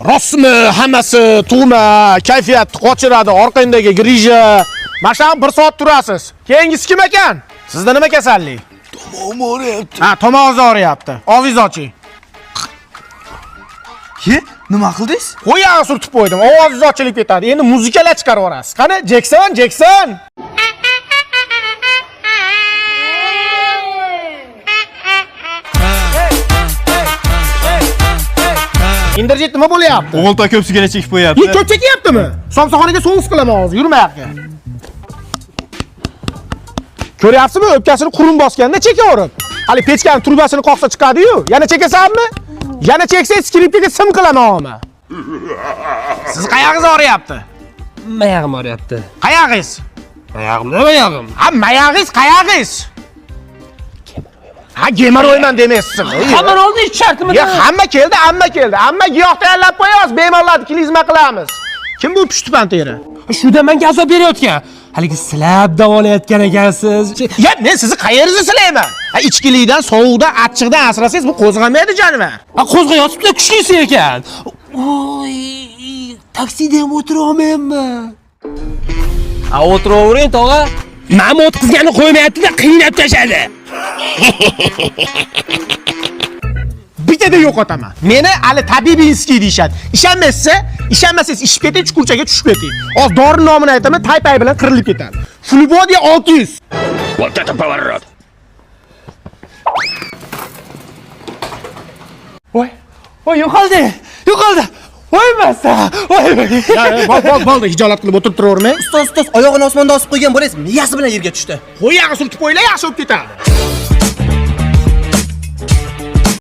Rostmi, hammasi tug'ma, kayfiyat qochiradi, orqangdagi grija. Mana 1 soat turasiz. Keyingisi kim ekan? Sizda nima kasallik? Tomog'im og'riyapti. Ha, tomog'ingiz og'riyapti. Og'zingizni oching. Nima qildingiz? Qo'yag'i surtib qo'ydim. Ovozingiz ochilib ketadi. Endi muzikalar chiqarib yuborasiz. Qani, Jackson. Indirjit nima bo'lyapti? O'g'ilta ko'p sigara chekib qo'yapti. Ko'p chekyaptimi? Somsaxonaga so'ngis qilaman hozir, yurma yoqqa. Ko'ryapsizmi? O'pkasini qurum bosganda chekaverib. Hali pechkaning trubasini qoqsa chiqadi-yu. Yana chekasanmi? Yana cheksangiz skripkaga sim qilaman hozir. Siz qayog'ingiz og'riyapti? Mayog'im og'riyapti. Qayog'ingiz? Mayog'im. Ha, mayog'ingiz qayog'ingiz? Ha, gemoroyman demaysiz. Hamma oldi shartmi? Ya, hamma keldi. Hamma giyoh tayyorlab qo'yamiz, bemorlarni klizma qilamiz. Kim bu pushtipan teri? Shunda menga azob berayotgan. Haligi silab davolayotgan ekansiz. Ya, men sizni qayeringizni silayman? Ha, ichkilikdan, sovuqdan, achchiqdan asrasangiz bu qo'zg'amaydi joniman. Ha, qo'zg'ayotibdi, kuchlisi ekan. Oy, taksida ham o'tira olmayapman. Ha, o'tiravering, tog'a. Men o'tkazganni qo'ymayapti-da, qiynab tashadi. Bitada yo'qotaman. Meni Ali Tabibinskiy deyshadi. Ishonmasangiz ishib keting, chuqurchaga tushib keting. Hozir dori nomini aytaman, taypay bilan qirilib ketadi. Fulbody 600. Вот это поворот! Voy, yo'qoldi. Voy masa. Bo'ldi, hijolat qilib o'tirib turavermang. Ustoz, oyog'ini osmonda osib qo'ygan bo'laysiz. Miyasi bilan yerga tushdi. Qo'yag'i surtib qo'yinglar, yaxshi bo'lib ketadi.